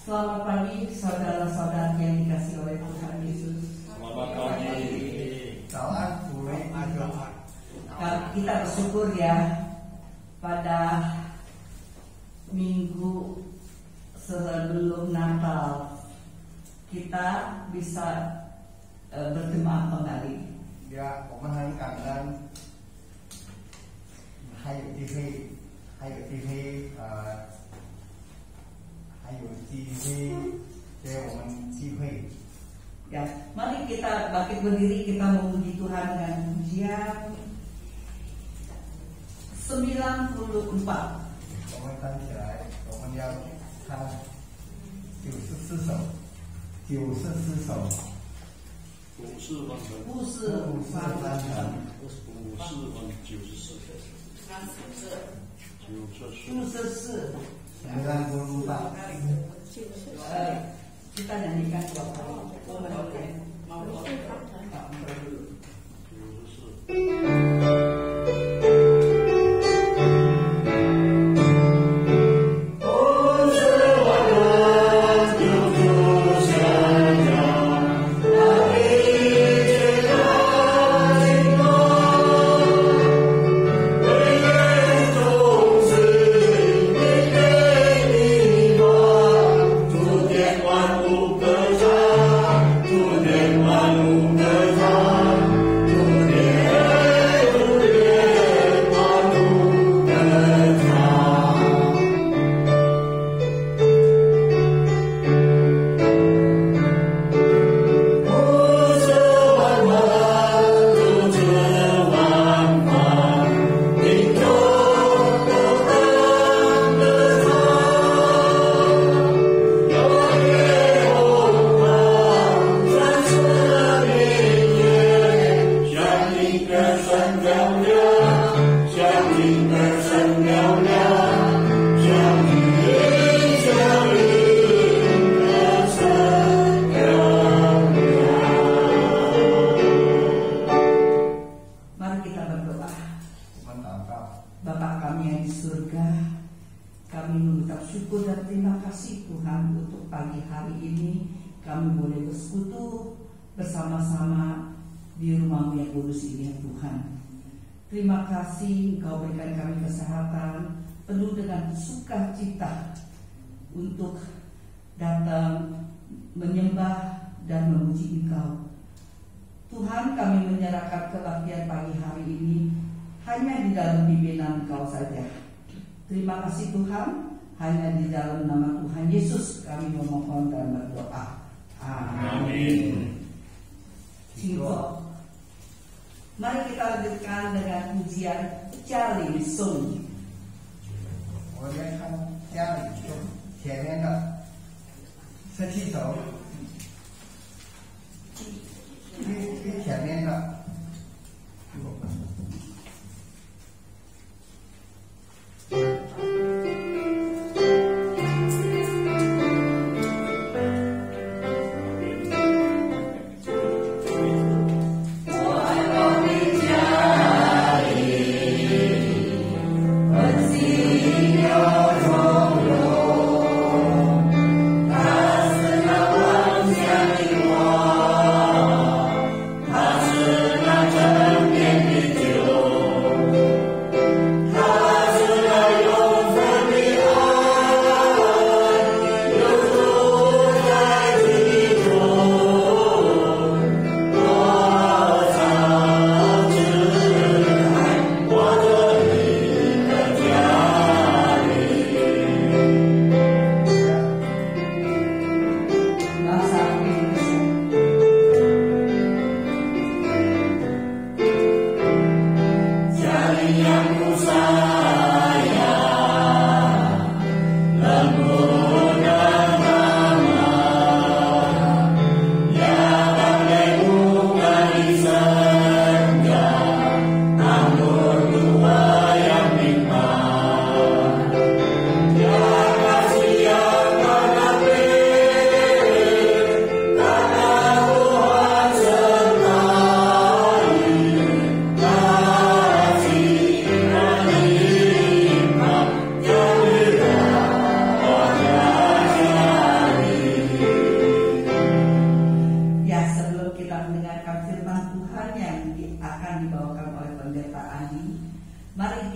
Selamat pagi saudara-saudara yang dikasihi oleh Tuhan Yesus. Selamat pagi. Salam boleh berdoa. Kita bersyukur ya pada minggu sebelum Natal kita bisa berjemaah kembali. Ya, 我们很感恩，还有机会，给我们机会。 Ya, mari kita bangkit berdiri, kita memuji Tuhan dengan pujian 94. 我们站起来，我们要唱94首，94首。 五四分成，故事翻成五四分94， 94. 94. Kita nyanyikan dua kali. Mau bersama-sama di rumah-Mu yang kudus ini ya Tuhan. Terima kasih Engkau berikan kami kesehatan penuh dengan sukacita untuk datang menyembah dan memuji Engkau. Tuhan, kami menyerahkan kebaktian pagi hari ini hanya di dalam pimpinan Engkau saja. Terima kasih Tuhan, hanya di dalam nama Tuhan Yesus kami memohon dan berdoa. Amin. Singko. Mari kita lanjutkan dengan pujian Jali Sung. 我先看家里前面的17首，最前面的。 Kasih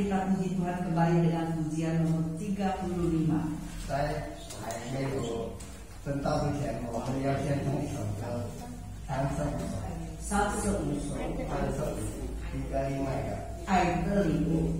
kita puji Tuhan kembali dengan pujian nomor 35. 在还没有真道之前，我们要先唱一首歌，唱圣歌， Satu首 唱一首一个另外一个。 爱的礼物。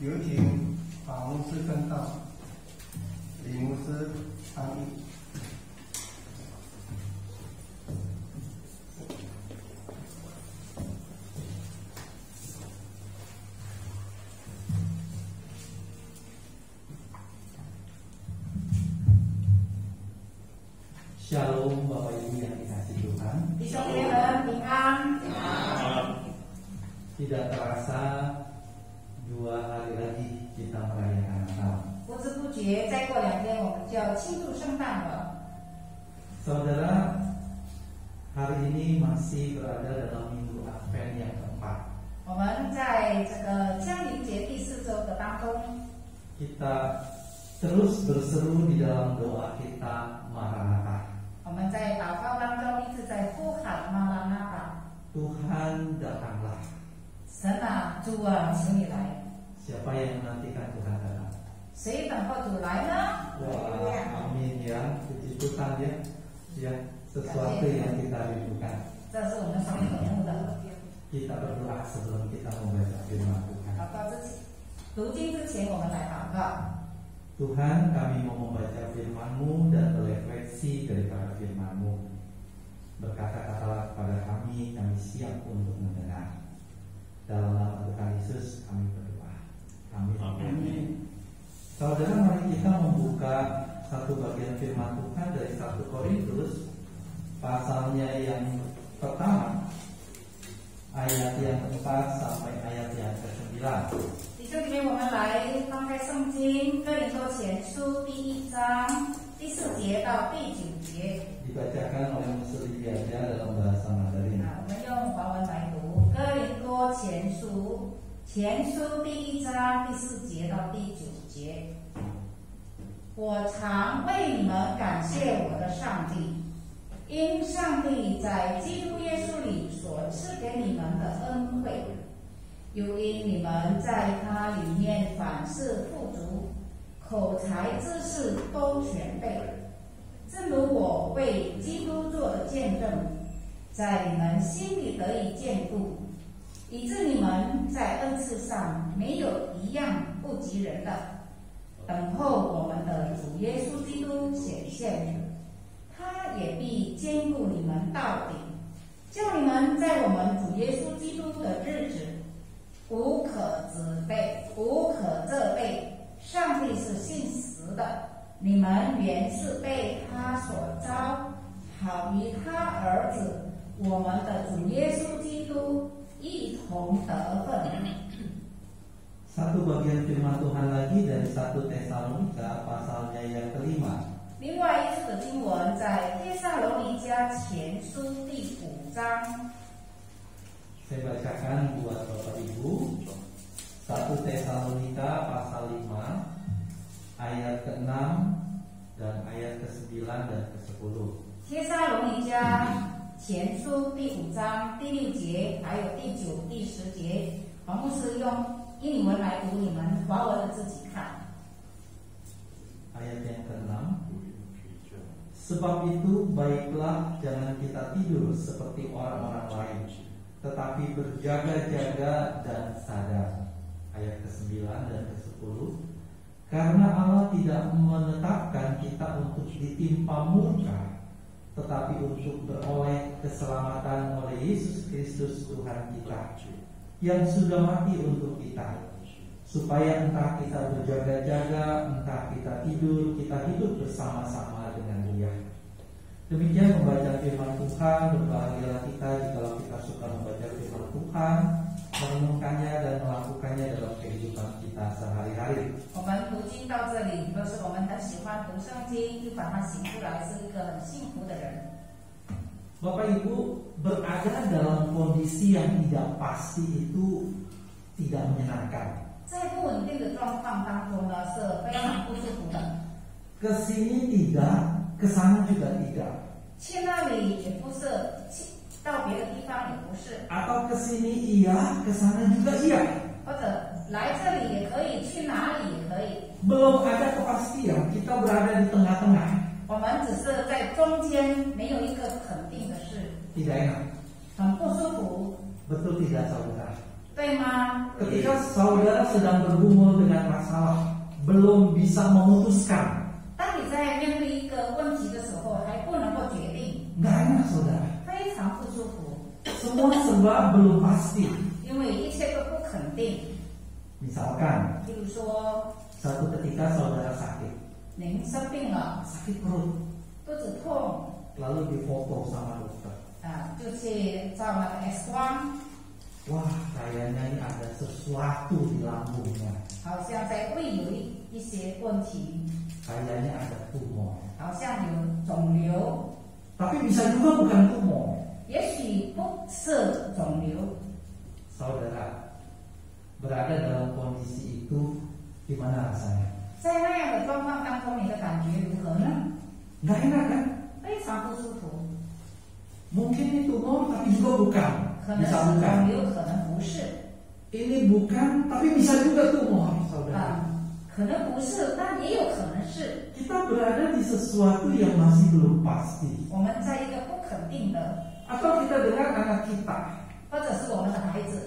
有请法牧师正道，李牧师参与。 Shalom Bapak Ibu yang dikasihi Tuhan. 弟兄姐妹们平安。 Tidak terasa 2 hari lagi kita merayakan Natal. 不知不觉，再过2天我们就要庆祝圣诞了。 Saudara, hari ini masih berada dalam minggu Advent yang keempat. 我们在这个降临节第4周的当中， Kita terus berseru di dalam doa kita Maranatha. 我们在祷告当中一直在呼喊玛拉纳达， Tuhan datanglah. 神啊，主啊，请你来。 Siapa yang menantikan Tuhan datang? 谁等候主来呢？ Wah, amin ya. Puji Tuhan ya. Ya, sesuatu yang kita rindukan. 这是我们所渴慕的。 Kita berdoa sebelum kita membaca firman Tuhan. 祷告之前，读经之前，我们来祷告。 Tuhan, kami mau membaca firman-Mu dan berefleksi daripada firman-Mu. Berkata-katalah kepada kami siap untuk mendengar. Dalam nama Tuhan Yesus kami berdoa. Amin. Amin. Saudara, mari kita membuka satu bagian firman Tuhan dari 1 Korintus pasalnya yang pertama, ayat yang ke-4 sampai ayat yang ke-9. 弟兄姐妹，我们来翻开圣经《哥林多前书》第1章第4节到第9节。 Dibacakan oleh Muslim Biaja dalam bahasa Mandarin. 我们用华文来读《哥林多前书》第1章第4节到第9节。我常为你们感谢我的上帝，因上帝在基督耶稣里所赐给你们的恩惠。 又因你们在他里面凡事富足，口才知识都全备，正如我为基督做的见证，在你们心里得以坚固，以致你们在恩赐上没有一样不及人的，等候我们的主耶稣基督显现，他也必坚固你们到底，叫你们在我们主耶稣基督的日子 无可责备，上帝是信实实的，你们原是被他所招，好与他儿子我们的主耶稣基督一同得分。 Satu bagian firman Tuhan lagi dari 1 Tesalonika pasalnya yang kelima. 另外一处的经文在帖撒罗尼迦前书第5章。 Saya bacakan buat Bapak Ibu. 1 Tesalonika pasal 5 ayat ke-6 dan ayat ke-9 dan ke-10. 帖撒罗尼迦前书第5章第6节，还有第9、第10节，黄牧师用英语文来读，你们华文的自己看。 Ayat yang ke-6. Sebab itu baiklah jangan kita tidur seperti orang-orang lain, tetapi berjaga-jaga dan sadar. Ayat ke-9 dan ke-10. Karena Allah tidak menetapkan kita untuk ditimpa murka, tetapi untuk beroleh keselamatan oleh Yesus Kristus Tuhan kita, yang sudah mati untuk kita, supaya entah kita berjaga-jaga, entah kita tidur, kita hidup bersama-sama dengan Dia. Demikian membaca firman Tuhan. Berbahagialah kita jikalau kita suka membaca firman Tuhan, merenungkannya dan melakukannya dalam kehidupan kita sehari-hari. 我们读经到这里，都是我们很喜欢读圣经，就把它写出来，是一个很幸福的人。 Bapak Ibu, berada dalam kondisi yang tidak pasti itu tidak menyenangkan. 在不稳定的状况当中呢，是非常不舒服的。 Kesini tidak, kesana juga tidak. 去那里也不是，到别的地方也不是， Atau kesini iya, kesana juga iya. 或者来这里也可以，去哪里也可以。 Belum ada kepastian, kita berada di tengah-tengah. 我们只是在中间，没有一个肯定的事， Tidak enak. 很不舒服， Betul tidak saudara? 对吗？ Ketika saudara sedang bergumul dengan masalah, belum bisa memutuskan, 当你在面对一个问题的时候，还不能够决定， nggak enak saudara. 非常不舒服， Semua serba belum pasti. 因为一切都不肯定。 Misalkan, 比如说， satu ketika saudara sakit, 您生病了， sakit perut, 肚子痛， lalu difoto sama dokter. 就去照那个 X 光， Wah, kayaknya ini ada sesuatu di lambungnya. 好像在胃有一些问题， Kayaknya ada tumor. 好像有肿瘤， Tapi bisa juga bukan tumor. 也许不是肿瘤。 Saudara, berada dalam kondisi itu gimana rasanya? 在那样的状况当中，你的感觉如何呢？ Nggak enak kan? 非常不舒服， Mungkin ini tumor tapi juga bukan. 可能是 Bisa 肿 bukan. 瘤，可能不是， Ini bukan tapi bisa juga tumor, saudara. 可能不是，但也有可能是。 Kita berada di sesuatu yang masih belum pasti. 我们在一个不肯定的， Atau kita dengar anak kita, 或者是我们的孩子，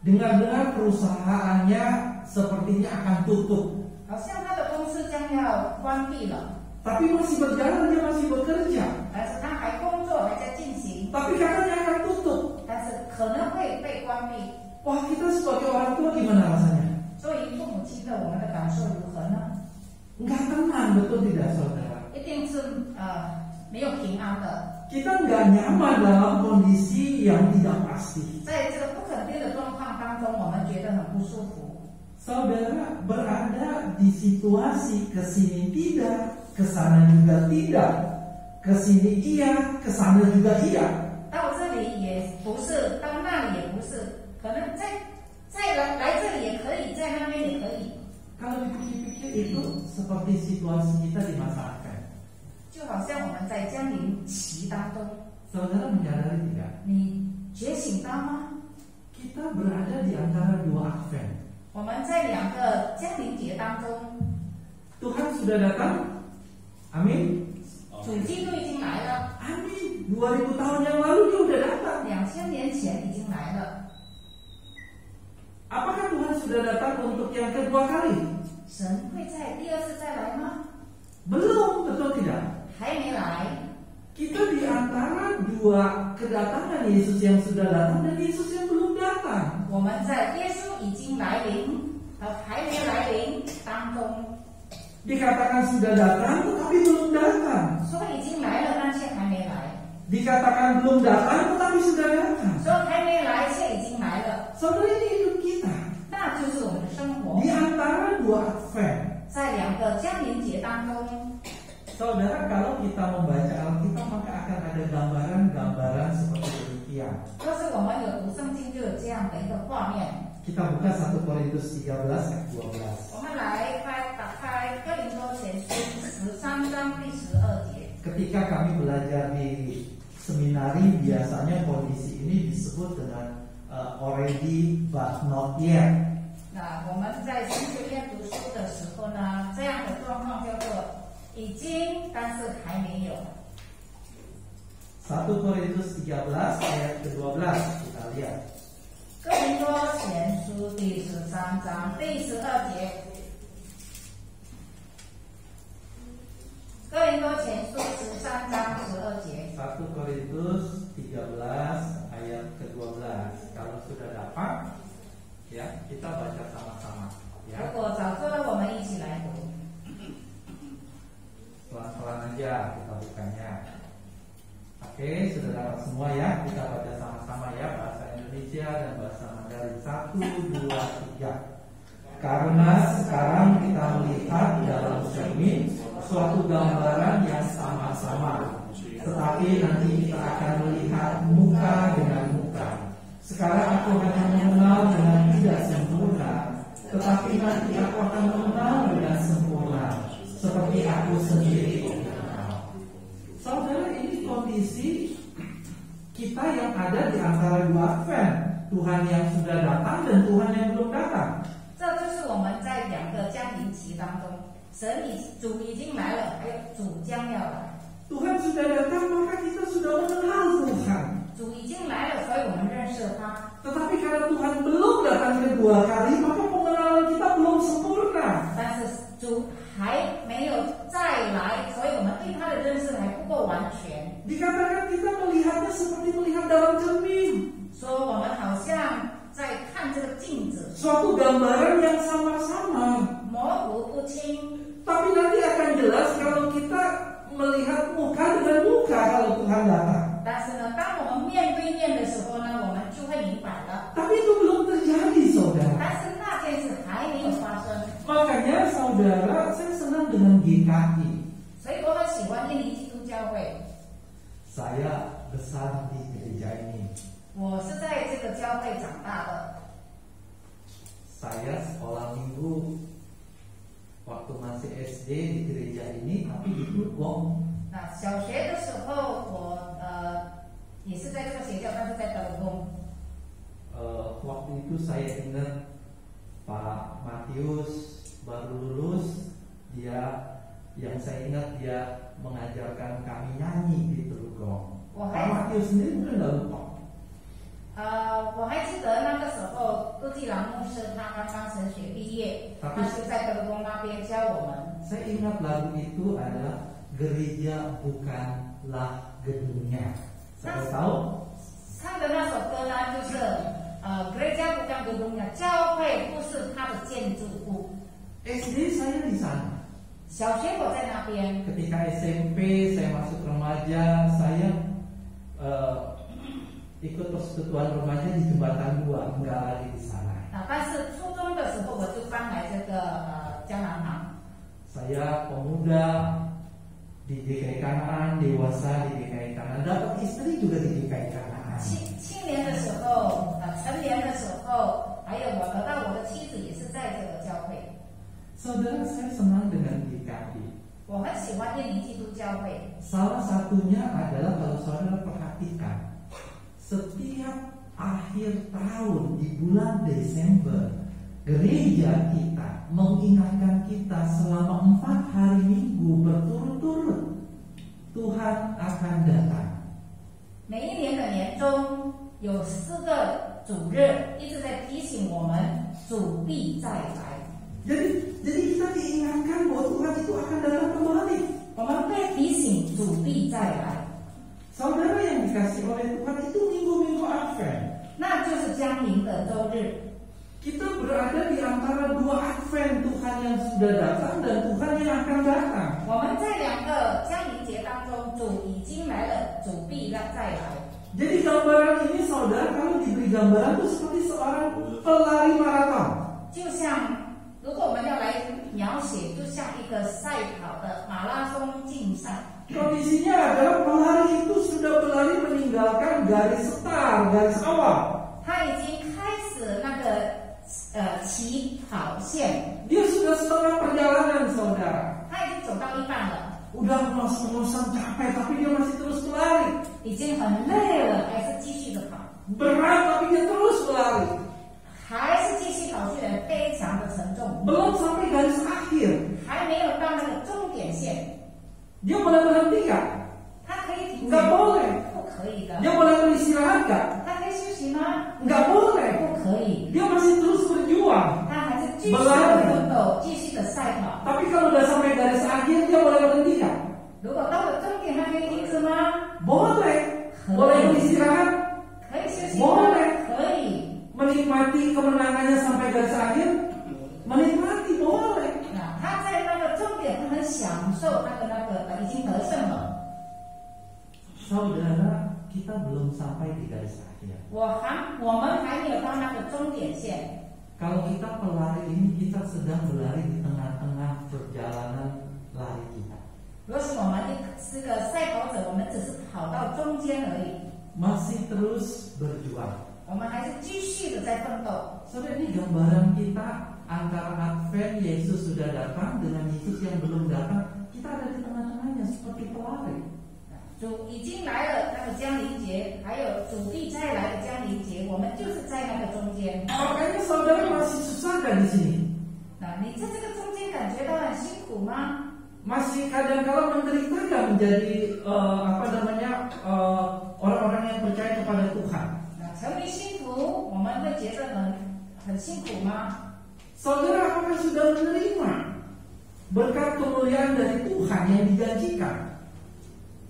dengar-dengar perusahaannya sepertinya akan tutup. 好像他的公司将要关闭了， Tapi masih berjalan, dia masih bekerja. 但是他还工作，还在进行， Tapi katanya akan tutup. 但是可能会被关闭。 Wah, kita sebagai orang tua gimana rasanya? 作为父母亲的，我们的感受如何呢？ Nggak tenang, betul tidak saudara? 一定是没有平安的。 Kita nggak nyaman dalam kondisi yang tidak pasti. 在这个不肯定的状况当中，我们觉得很不舒服。 Saudara berada di situasi kesini tidak, kesana juga tidak, kesini iya, kesana juga iya. 到这里也不是，到那里也不是，可能再来这里也可以，在那边也可以。 Kalau dipikir-pikir itu seperti situasi kita di masa akan. 就好像我们在降临期当中， Saudara menyadari tidak? 你觉醒到吗？ Kita berada di antara dua Advent. 我们在两个降临节当中， Tuhan sudah datang. Amin. 主基督已经来了，Amin. 2000 tahun yang lalu dia sudah datang. ，2000年前已经来了。 Apakah Tuhan sudah datang untuk yang kedua kali? 神会在第二次再来吗？ Belum, betul tidak? 还没来。 Kita di antara dua kedatangan Yesus yang sudah datang dan Yesus yang belum datang. 我们在耶稣已经来临和还没来临当中， Dikatakan sudah datang tetapi belum datang. 说已经来了，但却还没来； Dikatakan belum datang tetapi sudah datang. 说还没来，却已经来了。 Saudara, ini hidup kita 那就是我们的生活 di。antara dua Advent. 在两个降临节当中， Saudara, kalau kita membaca Alkitab maka akan ada gambaran-gambaran seperti demikian. 要是我们有读圣经，就有这样的一个画面。 Kita buka 1 Korintus 13 ayat 12. 我们来打开哥林多前书13章第12节。 Ketika kami belajar di seminari, biasanya kondisi ini disebut dengan already but not yet. 那我们在神学院读书的时候呢，这样的状况叫做已经，但是还没有。 1 Korintus 13 ayat ke-12 kita lihat. 哥林多前书第13章第12节。哥林多前书13章12节。 1 Korintus 13 ayat ke-12. Kalau sudah dapat, ya kita baca sama-sama. 如 Ya, 果找出了，我们一起来读。 pelan-pelan aja kita bukanya. Oke, sudah dapat semua ya. Kita baca sama-sama ya, bahasa Indonesia dan bahasa Mandarin. 1, 2, 3. Karena sekarang kita melihat dalam cermin suatu gambaran yang sama-sama, tetapi nanti kita akan melihat muka dengan muka. Sekarang aku akan mengenal dengan tidak sempurna, tetapi nanti aku akan mengenal dengan sempurna, seperti aku sendiri mengenal. Saudara, ini kondisi kita yang ada di antara dua Advent, Tuhan yang sudah datang dan Tuhan yang belum datang. 这就是我们在两个降临期当中，主已经来了，还有主将要来。 Tuhan sudah datang, maka kita sudah mengenal Tuhan. 主已经来了，所以我们认识他。 Tetapi karena Tuhan belum datang kedua kali, maka pengenalan kita belum sempurna. 但是主还没有再来，所以我们对他的认识还不够完全。 Dikatakan kita melihatnya seperti melihat dalam cermin, 说我们好像在看这个镜子， suatu gambaran yang sama-sama. 模糊不清。 Tapi nanti akan jelas kalau kita melihat muka dengan muka kalau Tuhan datang. 但是呢，当我们面对面的时候呢，我们就会明白了。 Tapi itu belum terjadi, saudara. 但是那件事还没有发生， Makanya saudara, saya senang dengan GKI. 所以我很喜欢印尼基督教会。 Saya besar di gereja ini. 我是在这个教会长大的。 Saya sekolah minggu waktu masih SD di gereja ini, tapi di Purwong. 那小学的时候，我也是在这个学校，但是在德公。 Waktu itu saya ingat Pak Matius baru lulus, yang saya ingat dia mengajarkan kami nyanyi di Telugong. Pak Matius sendiri mungkin nggak lupa. 我还记得那个时候，杜继郎牧师他刚刚神学毕业，他是在德公那边教我们。 Saya ingat lagu itu adalah Gereja Bukanlah Gedungnya. Saya tahu. 唱的那首歌呢，就是gereja bukan gedungnya，教会不是它的建筑物。 SD saya di sana. 小学我在那边， Ketika SMP saya masuk remaja, saya ikut persekutuan remaja di Jembatan 2, enggak lagi di sana. 但是初中的时候我就搬来这个江南堂。 Saya pemuda di DKI Kanaan, dewasa di DKI Kanaan, dapat istri juga di DKI Kanaan. 青年的时候，成年的时候，还有我得到我的妻子也是在这个教会。 Saudara, saya senang dengan DKI. 我很喜欢印尼基督教会。 Salah satunya adalah kalau saudara perhatikan, setiap akhir tahun di bulan Desember, gereja kita mengingatkan kita selama 4 hari minggu berturut-turut Tuhan akan datang. 每一年的年中有4个主日一直在提醒我们主必再来。 Jadi kita diingatkan bahwa Tuhan itu akan datang kembali. 我们被提醒主必再来。 Saudara yang dikasih oleh Tuhan itu minggu-minggu Advent. 那就是降临的周日。Kita berada di antara dua advent, Tuhan yang sudah datang dan Tuhan yang akan datang. 我们在两个降临节当中，主已经来了，主必再来。 Jadi gambaran ini saudara, kalau diberi gambaran itu seperti seorang pelari maraton. 就像如果我们要来描写，就像一个赛跑的马拉松竞赛。 Kondisinya adalah pelari itu sudah berlari meninggalkan garis start, garis awal. 他已经开始那个起跑线， Dia sudah setengah perjalanan saudara. 他已经走到一半了， Udah ngos-ngosan capek tapi dia masih terus berlari. 已经很累了，还是继续的跑， Berat tapi dia terus berlari. 还是继续跑去的，非常的沉重， Belum sampai garis akhir. 还没有到那个终点线， Dia boleh berhenti gak? 他可以停止 Nggak boleh. 不可以的， Dia boleh beristirahat gak? 他可以休息吗？ Nggak boleh. 不可以， Dia masih terus berjuang. 他还是继续的奋斗，继续的赛跑。 Tapi kalau udah sampai garis akhir dia boleh berhenti gak? 如果到了终点，他可以停止吗？ Boleh. Boleh beristirahat. 可以休息吗？ Boleh. 可以。 Menikmati kemenangannya sampai garis akhir. Menikmati boleh. 那他在那个终点，他很享受已经得胜了。 Saudara, kita belum sampai di garis akhir. 我们还没有到那个终点线。 Kalau kita pelari ini, kita sedang berlari di tengah-tengah perjalanan lari kita. 如果是我们是个赛跑者，我们只是跑到中间而已， Masih terus berjuang. 我们还是继续的在奋斗。 Saudara, ini gambaran kita antara Advent Yesus sudah datang dengan Yesus yang belum datang. Kita ada di tengah-tengahnya seperti pelari. 主已经来了，那个降临节，还有主必再来的降临节，我们就是在那个中间。 Makanya saudara masih susah kan di sini? 那你在这个中间感觉到很辛苦吗？ Masih kadang-kala menderita kan menjadi orang-orang yang percaya kepada Tuhan. 那成为信徒，我们会觉得很辛苦吗？ Saudara apakah sudah menerima berkat kemuliaan dari Tuhan yang dijanjikan?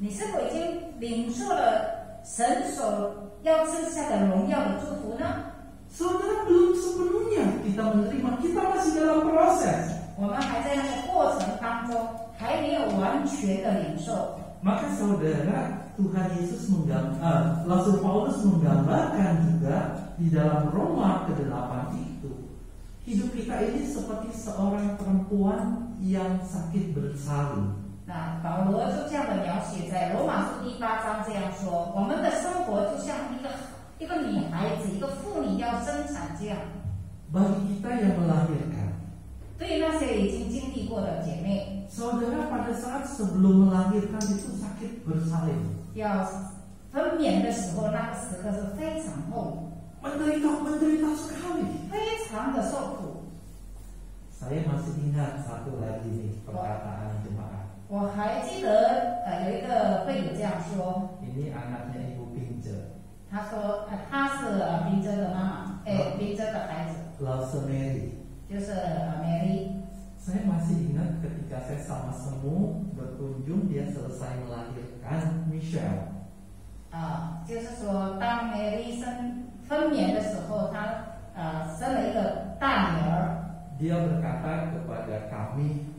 你是否已经领受了神所要赐下的荣耀的祝福呢？ Saudara belum sepenuhnya kita menerima, kita masih dalam proses. 我们还在那个过程当中，还没有完全的领受。 Maka saudara, Tuhan Yesus Rasul Paulus menggambarkan juga di dalam Roma ke-8 itu, hidup kita ini seperti seorang perempuan yang sakit bersalin. 那保罗就这样的描写，在罗马书第8章这样说：我们的生活就像一个女孩子，一个妇女要生产这样。 Bagi kita yang melahirkan, 对于那些已经经历过的姐妹， saudara pada saat sebelum melahirkan itu sakit bersalin. 要分娩的时候，那个时刻是非常痛， Menderita sekali. 非常的受苦。 Saya masih ingat satu lagi nih perkataan jemaat. 我还记得有一个会友这样说， Ini anaknya Ibu Pince, 他说他是冰珍的妈妈，冰珍的孩子， Lause Mary. 就是Mary。 Saya masih ingat ketika saya sama Semu berkunjung, dia selesai melahirkan Michelle. 就是说当 Mary 分娩的时候，她生了一个大女儿。 Dia berkata kepada kami,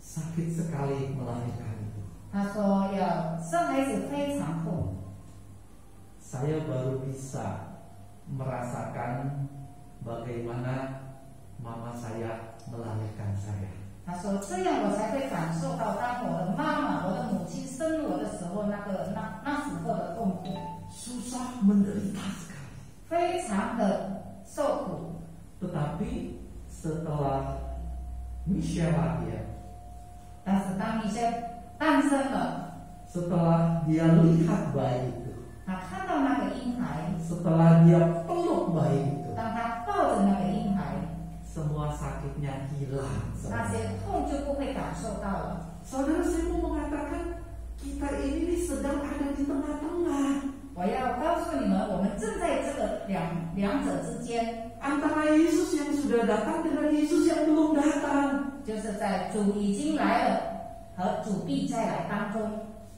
sakit sekali melahirkan itu. 他说要生孩子非常痛， Saya baru bisa merasakan bagaimana mama saya melahirkan saya. 他说这样我才会感受到，当我的妈妈、我的母亲生我的时候，那时候的痛苦， Susah, menderita sekali. 非常的受苦。 Tetapi setelah Michelle lahir, 但是当一些诞生了， setelah dia lihat bayi itu, 他看到那个婴孩， setelah dia peluk bayi itu, 当他抱着那个婴孩， semua sakitnya hilang. 那些痛就不会感受到了。 Saudara, saya mau mengatakan kita ini sedang ada di tengah-tengah 我要告诉你们，我们正在这个两者之间， antara Yesus yang sudah datang dengan Yesus yang belum datang. 就是在主已经来了和主必再来当中。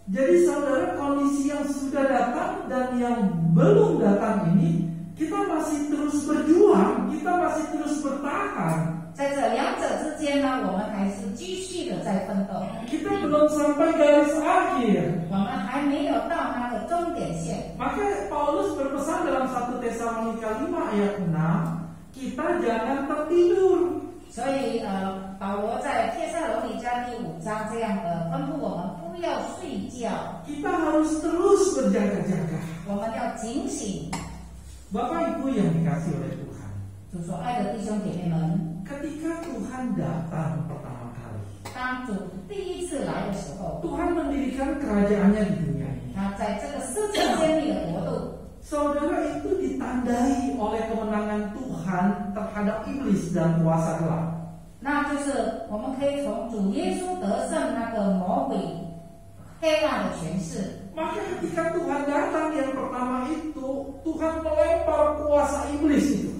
Jadi saudara, kondisi yang sudah datang dan yang belum datang ini, kita masih terus berjuang kita belum sampai garis akhir. 我们还没有到那个终点线。 Maka Paulus berpesan dalam 1 Tesalonika 5 ayat 6, kita jangan tertidur. 所以保罗在帖撒罗尼迦第5章这样的吩咐我们不要睡觉， Kita harus terus berjaga-jaga. 我们要警醒。 Bapak Ibu yang dikasih oleh Tuhan, 主说：“爱的弟兄姐妹们， ketika Tuhan datang pertama kali, 当主第一次来的时候， Tuhan mendirikan kerajaannya di dunia ini. 他在这个世界建立了国度。 Saudara, itu ditandai oleh kemenangan Tuhan terhadap iblis dan kuasa gelap. 那就是我们可以从主耶稣得胜那个魔鬼黑暗的权势。 Maka ketika Tuhan datang yang pertama itu, Tuhan melempar kuasa iblis itu.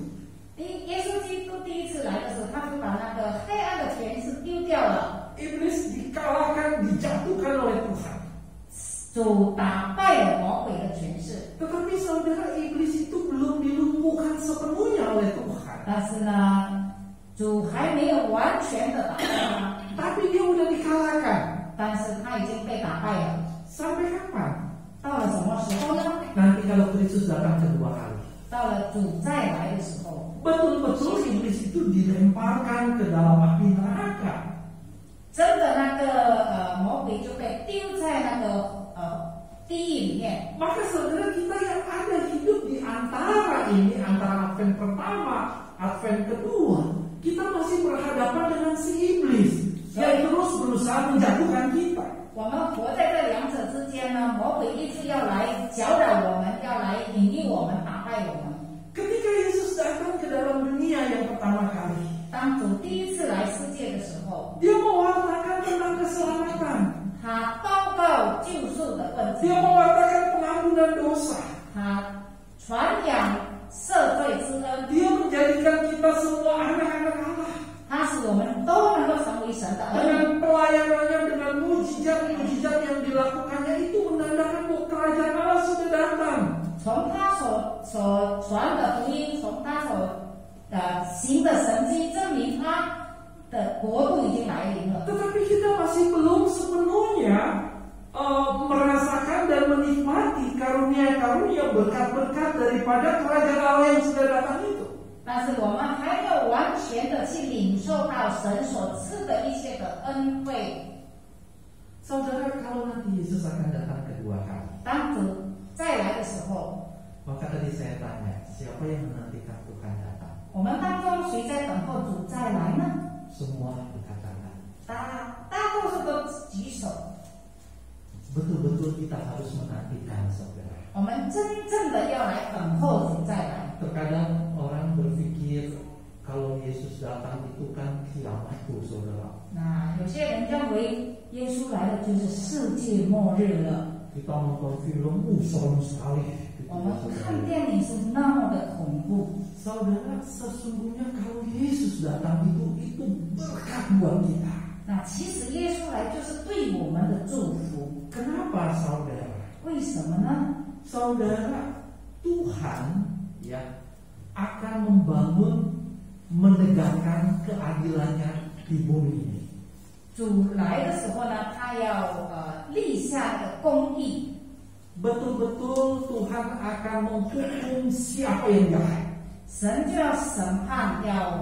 耶稣基督第一次来的时候，他就把那个黑暗的权势丢掉了， Iblis dikalahkan, dijatuhkan oleh Tuhan. 主打败了魔鬼的权势。 Tetapi saudara, iblis itu belum dilumpuhkan sepenuhnya oleh Tuhan. 但是呢，主还没有完全的打败他， Tapi dia udah dikalahkan. 但是他已经被打败了。 Sampai kapan? 到了什么时候呢？ Nanti kalau Kristus datang kedua kali. 到了主再来的时候， Betul-betul iblis itu dilemparkan ke dalam api neraka. 真的那个魔鬼就被丢在那个地狱里面。 Maka saudara, kita yang ada hidup di antara ini, antara Advent pertama, Advent kedua, kita masih berhadapan dengan si iblis yang terus berusaha menjatuhkan kita. 我们活在这两者之间呢，魔鬼一直要来搅扰我们，要来引诱我们，打败我们。 Ketika Yesus datang ke dalam dunia yang pertama kali, 当主第一次来世界的时候， dia mewartakan tentang keselamatan. 他报告救赎的问题， Dia mewartakan pengampunan dosa. 他传扬赦罪之恩， Dia menjadikan kita semua anak-anak Allah. 他使我们都能够成为神的儿女。 Dengan pelayanannya, dengan mujizat-mujizat yang dilakukannya, itu menandakan bahwa kerajaan Allah sudah datang. 从他所传的福音，从他所行的神迹，证明他的国度已经来临了。 Tetapi kita masih belum sepenuhnya merasakan dan menikmati karunia-karunia berkat-berkat daripada kerajaan Allah yang sudah datang itu. 但是我们还没有完全的去领受到神所赐的一切的恩惠。 Saudara, kalau nanti Yesus akan datang kedua kali, 当主再来的时候， maka tadi saya tanya, siapa yang menantikan Tuhan datang? 我们当中谁在等候主再来呢？ Semua angkat tangan. 大多数都举手。 Betul-betul kita harus menantikan, saudara. 我们真正的要来等候主再来。 Terkadang orang berpikir kalau Yesus datang itu kan kiamat tuh, saudara. 那有些人认为耶稣来了就是世界末日了。 Kita nonton film, serem sekali. 我们看电影是那么的恐怖。 Saudara, sesungguhnya kalau Yesus datang itu berkat buat kita. 那其实耶稣来就是对我们的祝福。 Kenapa, saudara? 为什么呢？ Saudara, Tuhan ya akan membangun, menegakkan keadilannya di bumi ini. 主来的时候呢，他要立下的公义。 Betul-betul Tuhan akan menghukum siapa yang jahat. 神就要审判，要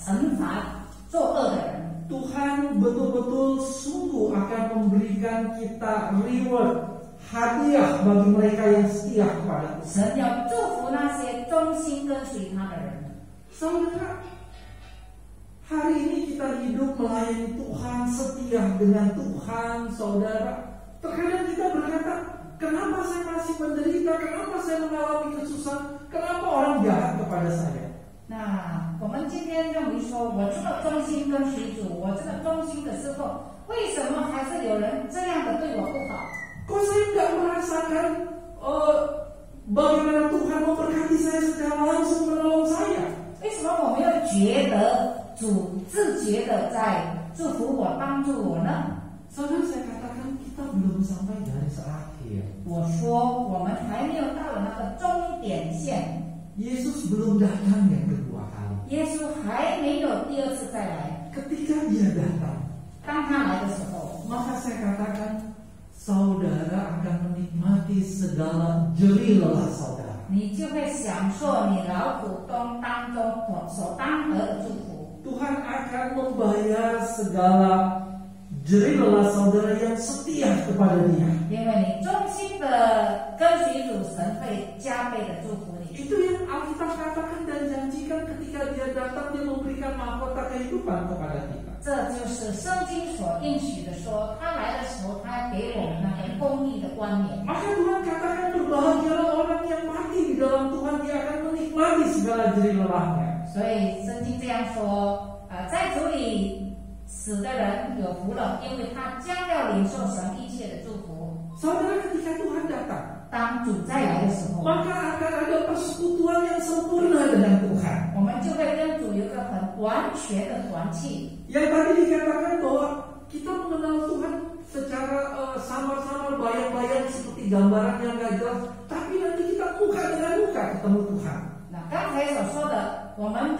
惩罚作恶的人。 Tuhan betul-betul sungguh akan memberikan kita reward, hadiah bagi mereka yang setia kepada Tuhan. 神要祝福那些忠心跟随他的人。 Saudara, hari ini kita hidup melayani Tuhan, setia dengan Tuhan, saudara. Terkadang kita berkata, kenapa saya masih menderita, kenapa saya mengalami kesusahan, kenapa orang jahat kepada saya? 那我们今天认为说，我这么忠心跟随主，我这么忠心的侍奉，为什么还是有人这样的对我不好？ Kok saya nggak merasakan bagaimana Tuhan memberkati saya secara langsung menolong saya? 为什么我没有觉得主自觉的在祝福我、帮助我呢？ Saudara, saya katakan kita belum sampai garis akhir. 我说我们还没有到了那个终点线， Yesus belum datang yang kedua kali. 耶稣还没有第二次再来。 Ketika dia datang, 当他来的时候， maka saya katakan saudara akan menikmati segala jerih lelah saudara. 你就会享受你劳苦中当中所当得的祝福。 Tuhan akan membayar segala jerih lelah saudara yang setia kepada Dia. 因为你忠心的跟随主，神会加倍的祝福你。 Itu yang Alkitab katakan dan janjikan ketika Dia datang, Dia memberikan mahkota kehidupan kepada kita. 这就是圣经所应许的说，他来的时候，他给我们那个公义的冠冕。 Maka Tuhan katakan berbahagialah orang yang mati di dalam Tuhan, dia akan menikmati segala jerih lelahnya. 所以圣经这样说，在主里死的人有福了，因为他将要领受神一切的祝福。 Saudara, ketika Tuhan datang, 当主再来的时候， maka akan ada persekutuan yang sempurna dengan Tuhan. 我们就会跟主有一个很完全的团契。 Yang tadi dikatakan bahwa kita mengenal Tuhan secara samar-samar, bayang-bayang seperti gambaran yang gak jelas, tapi nanti kita muka dengan muka ketemu Tuhan. 那刚才所说的，我们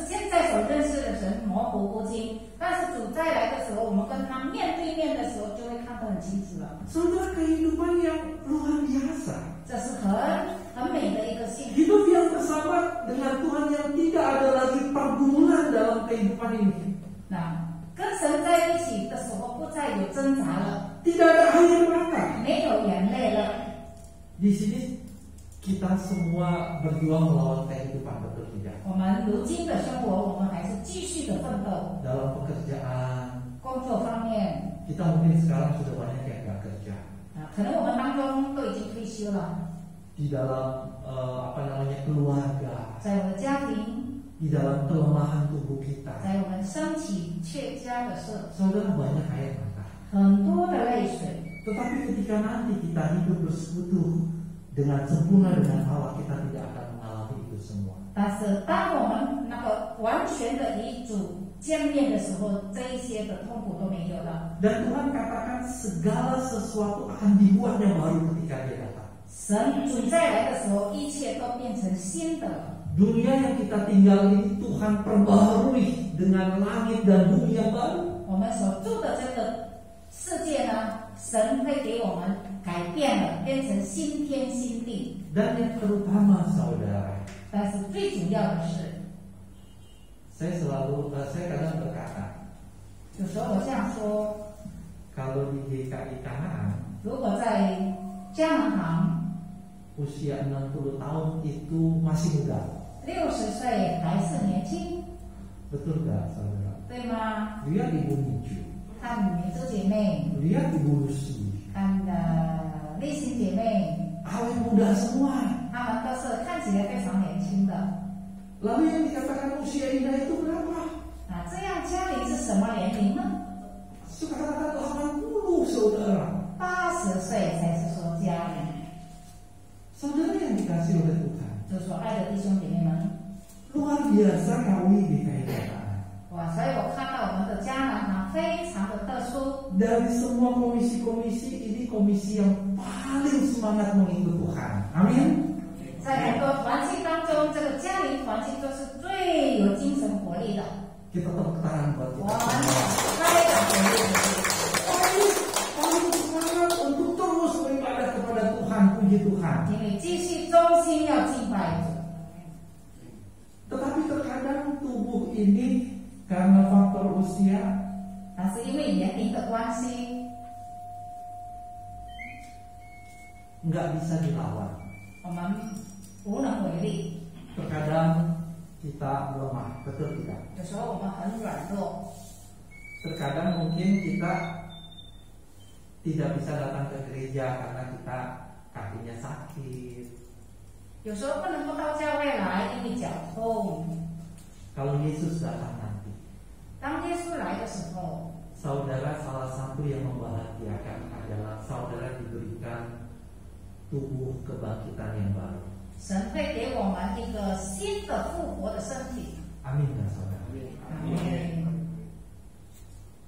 现在所认识的神模糊不清，但是主再来的时候，我们跟他面对面的时候，就会看得很清楚了。 Saudara, kehidupan yang luar biasa, 这是很美的一个幸福。 hidup yang bersama dengan Tuhan yang tidak ada lagi pergumulan dalam kehidupan ini. 那跟神在一起的时候，不再有挣扎了， Tidak ada air mata. 没有眼泪了。 Di sini kita semua berjuang melawan kehidupan, betul tidak? 我们如今的生活，我们还是继续的奋斗。 Dalam pekerjaan, 工作方面， kita mungkin sekarang sudah banyak yang nggak kerja. 可能我们当中都已经退休了， Di dalam keluarga, 在我的家庭， di dalam kelemahan tubuh kita, 在我们身体缺家的事， saudara banyak air mata. 很多的泪水。 Tetapi ketika nanti kita hidup bersekutu dengan sempurna dengan Allah, kita tidak akan mengalami itu semua. 但是当我们那个完全的与主见面的时候，这一些的痛苦都没有了。 Dan Tuhan katakan segala sesuatu akan dibuatnya baru ketika Dia datang. 神主再来的时候，一切都变成新的了。 Dunia yang kita tinggal ini Tuhan perbaharui dengan langit dan bumi yang baru. 我们所住的这个世界呢，神会给我们改变了，变成新天新地。 Dan yang terutama saudara, 但是最主要的是， saya kadang berkata, 有时候我这样说， kalau di GKI Kanaan 如果在江南行 usia 60 tahun itu masih muda. 60岁还是年轻， Betul gak saudara? 对吗？ Lihat Ibu Niju, 看女主姐妹， lihat Ibu Lucy, 看丽欣姐妹， awet muda semua. 她们都是看起来非常年轻的。 Lalu yang dikatakan usia indah itu berapa? 这样家里是什么年龄呢？ Suka kata 80 saudara. 80岁才是说家里。 Saudara yang dikasih oleh Tuhan, 就说爱的弟兄姐妹们， luar biasa kami di kehidupan. 哇！所以我看到我们的江南堂非常的特殊。 Dari semua komisi-komisi, ini komisi yang paling semangat mengikut Tuhan. Amin. 在很多团契当中，这个家庭团契都是最有精神活力的。 Kita tepuk tangan buat 我 kita 们 semua. 非常活力。 Paling semangat untuk terus beribadah kepada Tuhan, puji Tuhan. 因为继续忠心要敬拜主。 Tetapi terkadang tubuh ini karena faktor usia 但是因为年龄的关系， nggak bisa dilawan. 我们无能为力。 Terkadang kita lemah, betul tidak? 有时候我们很软弱， Terkadang mungkin kita tidak bisa datang ke gereja karena kita kakinya sakit. 有时候不能够到教会来，因为脚痛。 Kalau Yesus datang nanti, 当耶稣来的时候， saudara salah satu yang membahagiakan adalah saudara diberikan tubuh kebangkitan yang baru. 神会给我们一个新的复活的身体。 Amin ya saudara. Amin.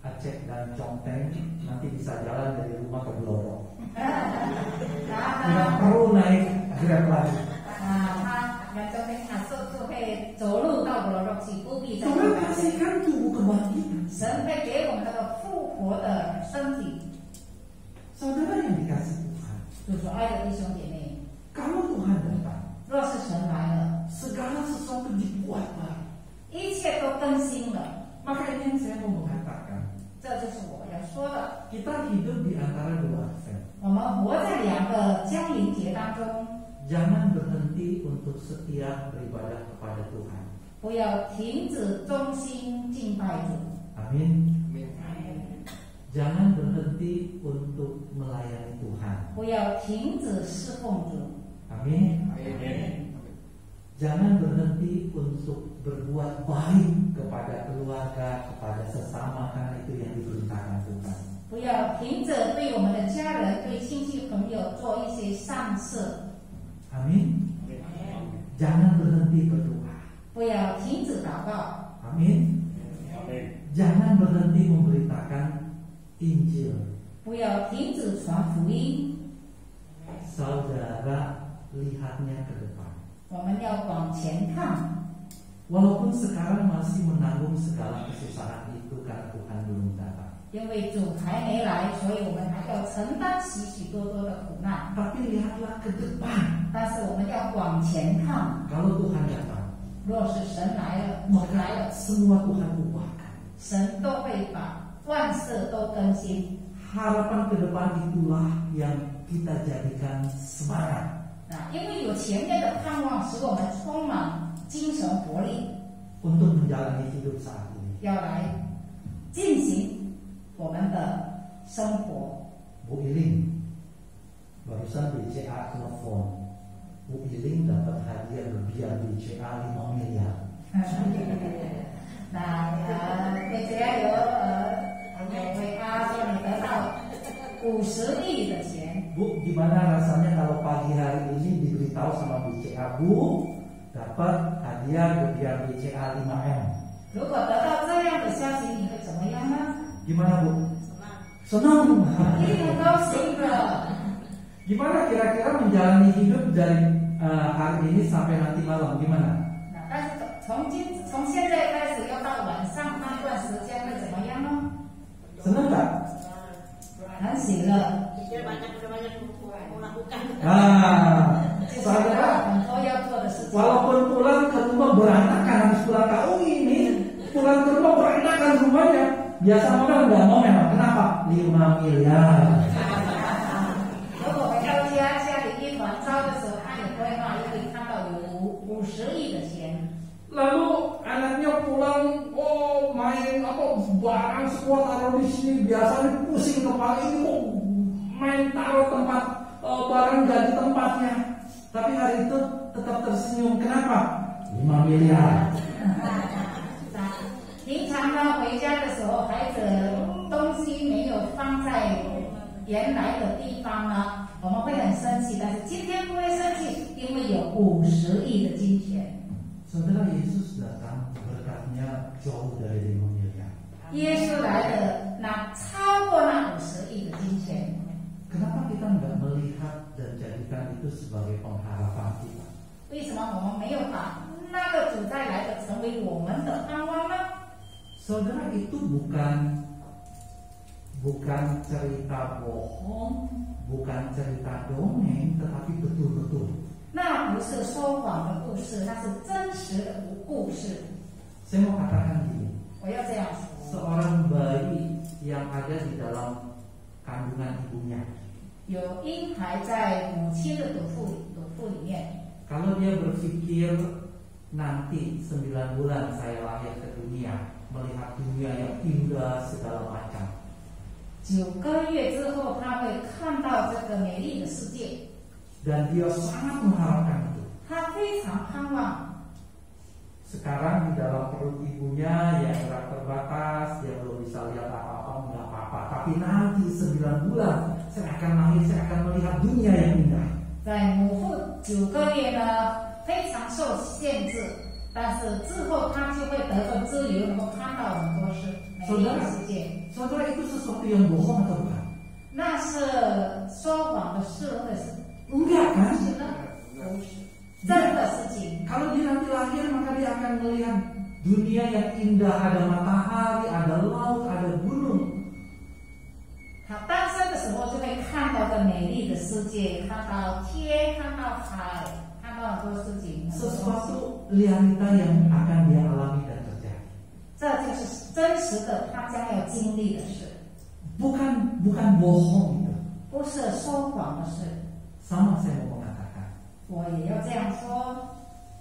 Aceh dan Conteng nanti bisa jalan dari rumah ke Blorok. Tidak perlu naik Grab lagi. 他们这边就会走路到罗肉去，不必再 Tuhan kasihkan tubuh kebangkitan. 神会给我们那个复活的身体。 Saudara yang dikasih Tuhan, 主所爱的弟兄姐妹， kalau Tuhan datang, 若是神来了， segala sesuatu dibuat baru. 一切都更新了。 Maka ini yang saya mau mengatakan, 这就是我要说的。 kita hidup di antara dua advent. 我们活在两个降临节当中， Jangan berhenti untuk setia beribadah kepada Tuhan. 不要停止忠心敬拜主， Amin. Jangan berhenti untuk melayani Tuhan. 不要停止侍奉主， Amin. Jangan berhenti untuk berbuat baik kepada keluarga, kepada sesama, karena itu yang diperintahkan Tuhan. 不要停止对我们的家人、对亲戚朋友做一些善事， Amin. Jangan berhenti berdoa. 不要停止祷告， Amin. Jangan berhenti memberitakan Injil. 不要停止传福音。 Saudara, lihatnya ke depan. 我们要往前看， Walaupun sekarang masih menanggung segala kesusahan itu karena Tuhan belum datang. 因为主还没来，所以我们还要承担许许多多的苦难。 Tapi lihatlah ke depan. 但是我们要往前看， Kalau Tuhan datang, 若是神来了，主来 maka 了， semua Tuhan ubahkan. 神都会把万事都更新。 Harapan ke depan itulah yang kita jadikan semangat 啊，因为有前面的盼望，使我们充满精神活力， untuk menjalani hidup saat ini. 要来进行我们的生活。 Bu Iling, barusan BCA telepon. Bu Iling dapat hadiah lebihan BCA 5 miliar. 那贝姐有回他说你得到50亿的钱， Bu, gimana rasanya kalau pagi hari ini diberitahu sama BCA, Bu, dapat hadiah lebihan BCA 5M? 如果得到这样的消息，你会怎么样呢？ Gimana, Bu? Senang. 一定很高兴的。 Gimana kira-kira menjalani hidup dari hari ini sampai nanti malam? Gimana? 那但是从现在开始要到晚上那段时间会怎么样呢？ Senang nggak? 很喜乐， 就是有 saudara, 很多要做的事情。 walaupun pulang ke rumah berantakan, habis pulang ke ini, pulang ke rumah berantakan rumahnya. Biasa modal nggak mau memang. Kenapa? 5 miliar. 如果回到家，家里一团糟的时候，他也不会骂，因为看到有50亿的钱。 Lalu anaknya pulang, oh main apa barang semua taruh di sini. Biasanya pusing kepala ini kok main taruh tempat barang nggak di tempatnya. Tapi hari itu tetap tersenyum. Kenapa? 5 miliar. 平常呢，回家的时候，孩子东西没有放在原来的地方呢，我们会很生气。但是今天不会生气，因为有50亿的金钱。 Saudara, Yesus datang berkatnya jauh dari 5 miliar. 耶稣来的那超过那50亿的金钱。 Kenapa kita nggak melihat dan jadikan itu sebagai pengharapan kita? 为什么我们没有把那个主再来的成为我们的盼望呢？ Saudara, itu bukan cerita bohong, bukan cerita dongeng, tetapi betul-betul. 那不是说谎的故事，那是真实的故事。 Saya mau katakan gini, 我要这样说： seorang bayi yang ada di dalam kandungan ibunya, 有婴孩在母亲的肚腹里面， kalau dia berpikir nanti 9 bulan saya lahir ke dunia, melihat dunia yang indah segala macam, 9个月之后，他会看到这个美丽的世界， dan dia sangat mengharapkan itu. 他非常盼望。 Sekarang di dalam perut ibunya yang gerak terbatas, dia belum bisa lihat apa-apa, nggak apa-apa. Tapi nanti 9 bulan saya akan lahir, saya akan melihat dunia yang indah. 在母腹9个月呢，非常受限制，但是之后他就会得到自由，能够看到很多事美丽的世界。 Saudara, itu sesuatu yang bohong atau bukan? 那是说谎的事，或者是 Enggak kan? 是呢？不是真的事情。 Kalau dia nanti lahir, maka dia akan melihat dunia yang indah, ada matahari, ada laut, ada gunung. 到这美丽的世界，看到天，看到海，看到很多事情。 Sesuatu realita yang akan dia alami dan terjadi. 这就是真实的，他将要经历的事， Bukan bohong itu. 不是说谎的事。 Sama saya mau mengatakan, 我也要这样说，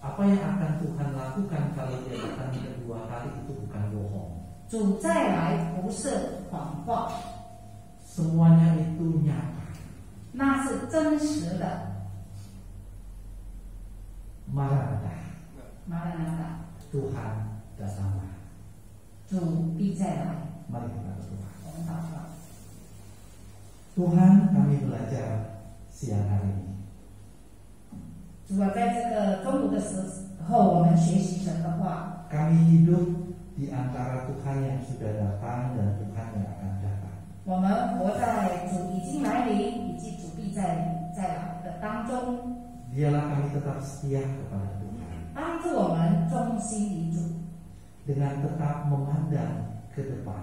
apa yang akan Tuhan lakukan kalau dia datang kedua kali itu bukan bohong. 主再来不是谎话， Semuanya itu nyata. 那是真实的。 Maranatha, 马拉纳达， Tuhan datanglah. 主必再来。 Mari kita berdoa. 我们祷告， Tuhan, kami belajar siang hari ini. 主啊，在这个中午的时候，我们学习神的话。 Kami hidup di antara Tuhan yang sudah datang dan Tuhan yang akan datang. 我们活在主已经来临以及主必再来的当中， Biarlah kami tetap setia kepada Tuhan 帮助我们忠心于主。 dengan tetap memandang ke depan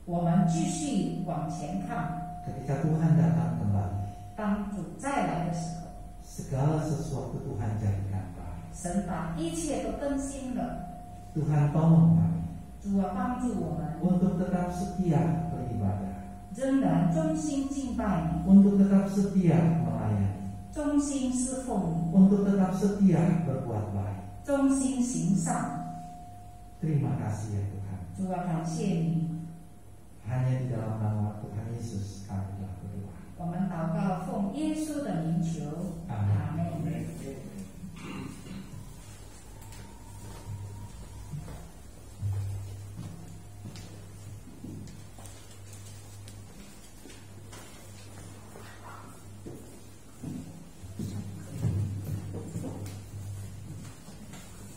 我们继续往前看， ketika Tuhan datang kembali. 当主再来的时候， Segala sesuatu Tuhan jadikan baik. 神把一切都更新了。 Tuhan tolong kami 主啊，帮助我们 untuk tetap setia beribadah, 仍然忠心敬拜你， untuk tetap setia melayani, 忠心侍奉 untuk tetap setia berbuat baik. 你，忠心行善。 Terima kasih ya Tuhan. 主啊，感谢你。 Hanya di dalam nama Tuhan Yesus kami telah berdoa. 我们祷告，奉耶稣的名求，阿门。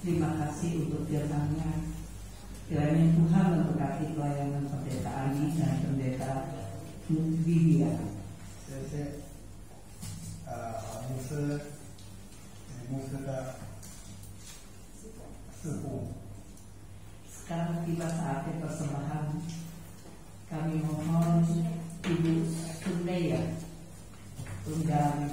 Terima kasih untuk firman-Nya. Kiranya Tuhan memberkati pelayanan pendeta Ani dan pendeta Vivian. 谢谢牧师的事故。 Sekarang tiba saatnya persembahan. Kami mohon Ibu Sundeya tunggal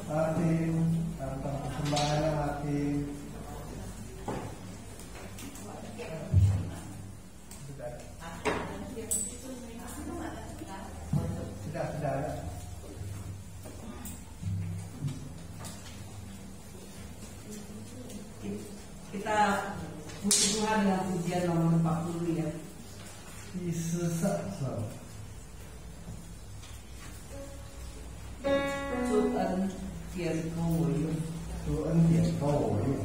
Martin, tentang persembahan Martin. Sudah ada. Kita puji Tuhan dengan pujian nomor 40 ya. 第14首。 Chúa ân tiền cô ngồi luôn. 主恩典高我用。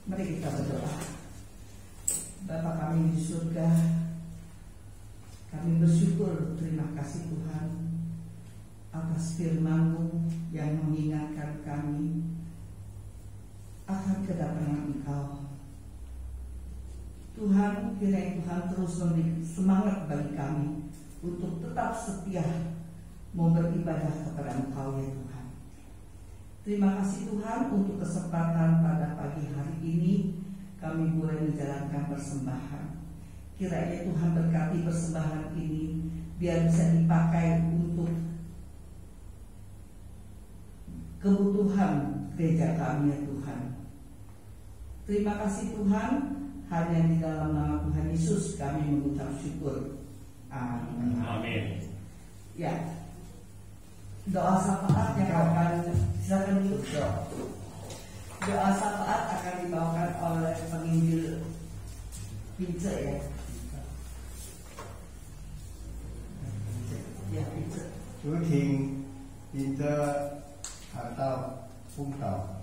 Mari kita berdoa. Bapa kami di surga, kami bersyukur, terima kasih Tuhan atas firman-Mu yang mengingatkan kami akan kedatangan Engkau. Tuhan, kiranya Tuhan terus memberi semangat bagi kami untuk tetap setia mau beribadah kepada Engkau ya Tuhan. Terima kasih Tuhan untuk kesempatan pada pagi hari ini kami boleh menjalankan persembahan. Kiranya Tuhan berkati persembahan ini biar bisa dipakai untuk kebutuhan gereja kami ya Tuhan. Terima kasih Tuhan, hanya di dalam nama Tuhan Yesus kami mengucap syukur. Amin. Amin. Ya, doa syafaat yang akan silakan dulu. Doa syafaat akan dibawakan oleh penginjil Pince ya. Ya Pince. 主挺领着喊道奉祷。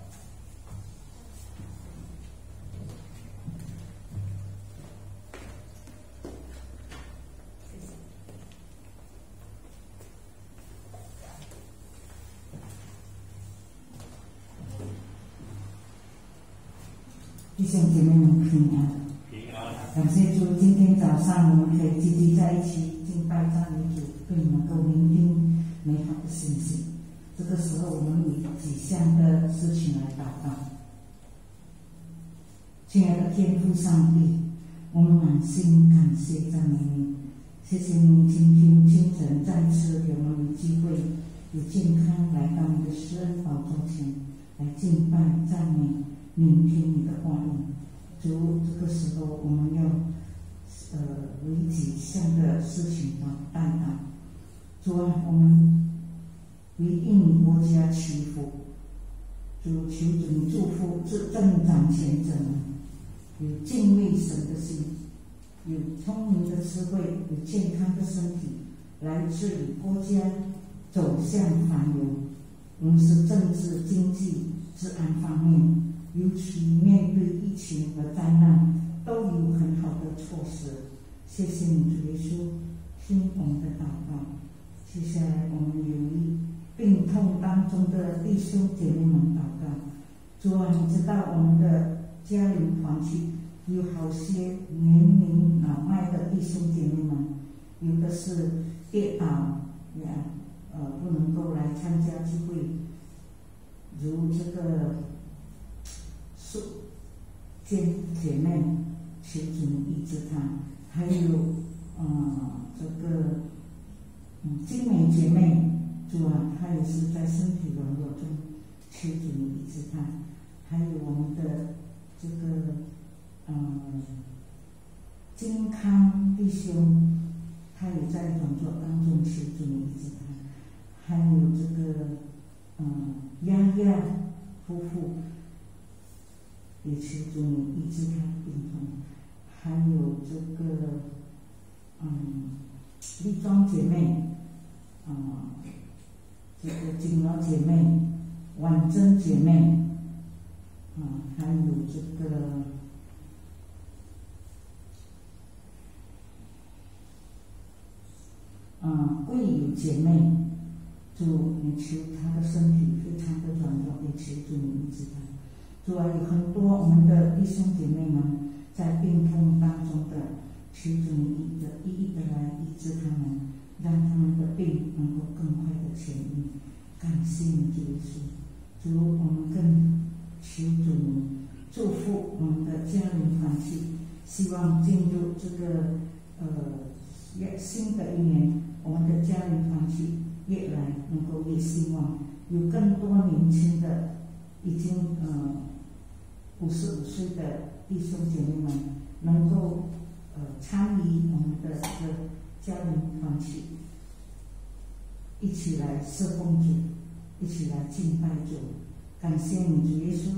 弟兄姐妹们平安，平安。感谢主，今天早上我们可以聚集在一起敬拜赞美主，并能够聆听美好的信息。这个时候，我们以几项的事情来祷告。亲爱的天父上帝，我们满心感谢赞美你，谢谢你今天清晨再次给我们有机会、有健康来到你的施恩宝座前来敬拜赞美。聆听你的话语，主，这个时候我们要为几项的事情代祷。主啊，我们为印尼国家祈福，主，求主你祝福这正掌权者们，有敬畏神的心，有聪明的智慧，有健康的身体，来治理国家走向繁荣。无论是政治、经济、治安方面。尤其面对疫情和灾难，都有很好的措施。谢谢你，主耶稣，听我们的祷告。接下来，我们有为病痛当中的弟兄姐妹们祷告。主啊，你知道我们的家庭团体有好些年龄老迈的弟兄姐妹们，有的是跌倒不能够来参加聚会，如这个。姐妹，求主医治她，还有这个精美姐妹，主啊，她也是在身体软弱中，求主医治她，还有我们的这个金康弟兄，他也在软弱当中，求主医治他，还有这个丫丫夫妇。也求主你医治他病痛，还有这个丽庄姐妹，这个锦瑶姐妹、婉珍姐妹，还有这个桂友姐妹，主你求她的身体非常的软弱，也求主你医治她。主啊，有很多我们的弟兄姐妹们在病痛当中的，求主你一一的来医治他们，让他们的病能够更快的痊愈。感谢你，主耶稣。主，我们更求主你祝福我们的家人团体，希望进入这个新的一年，我们的家人团体越来能够越兴旺，有更多年轻的已经55岁的弟兄姐妹们能够参与我们的这个家人团体，一起来侍奉主，一起来敬拜主。感谢你，主耶稣，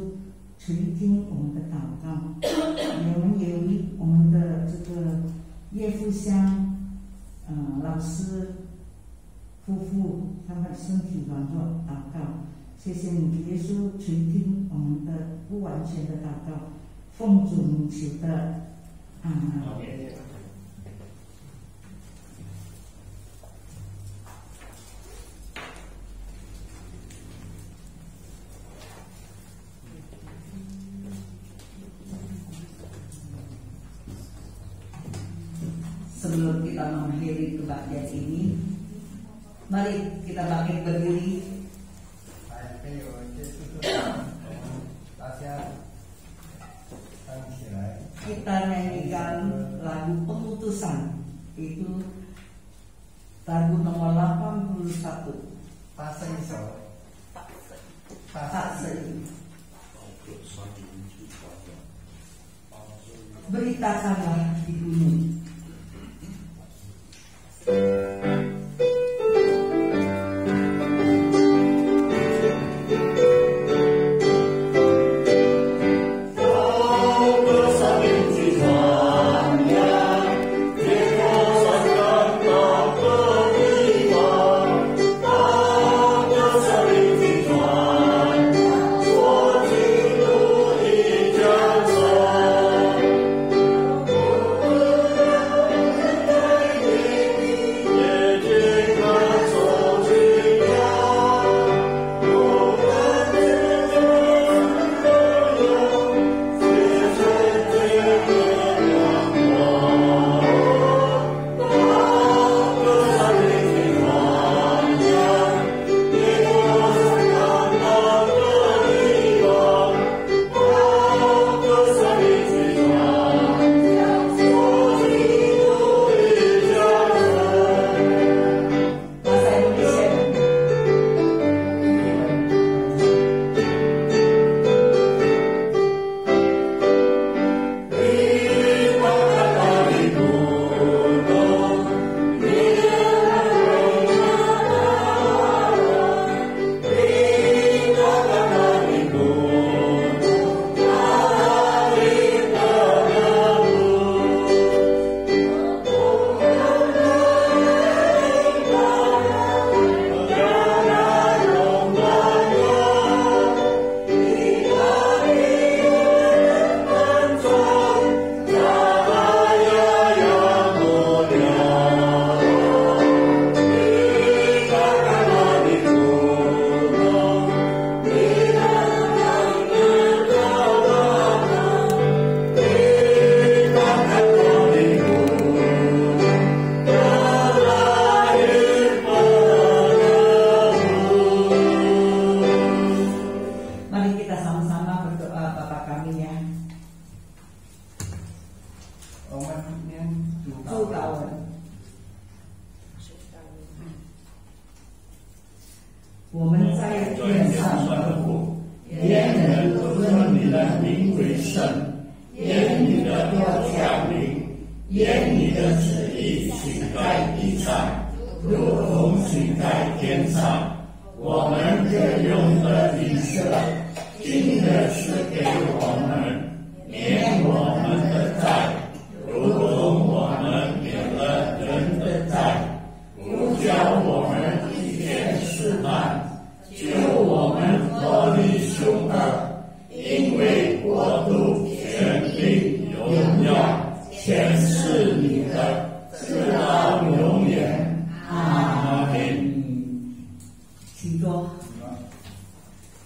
垂听我们的祷告。我们也为我们的这个叶富香老师夫妇他们身体软弱祷告。谢谢你，主耶稣，垂听我们的不完全的祷告，奉主名求的，阿门。kita mengakhiri kebaktian ini. Mari kita bangkit berdiri. 还有这就是大家站起来。 Kita nyanyikan lagu pemutusan, itu lagu nomor 81. 大声一首，大 Tak 声。 sedih. 各山林去发展，发生 Beritakanlah di gunung.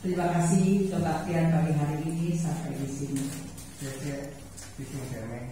Terima kasih kebaktian pagi hari ini sampai di sini. 谢谢弟兄姐妹。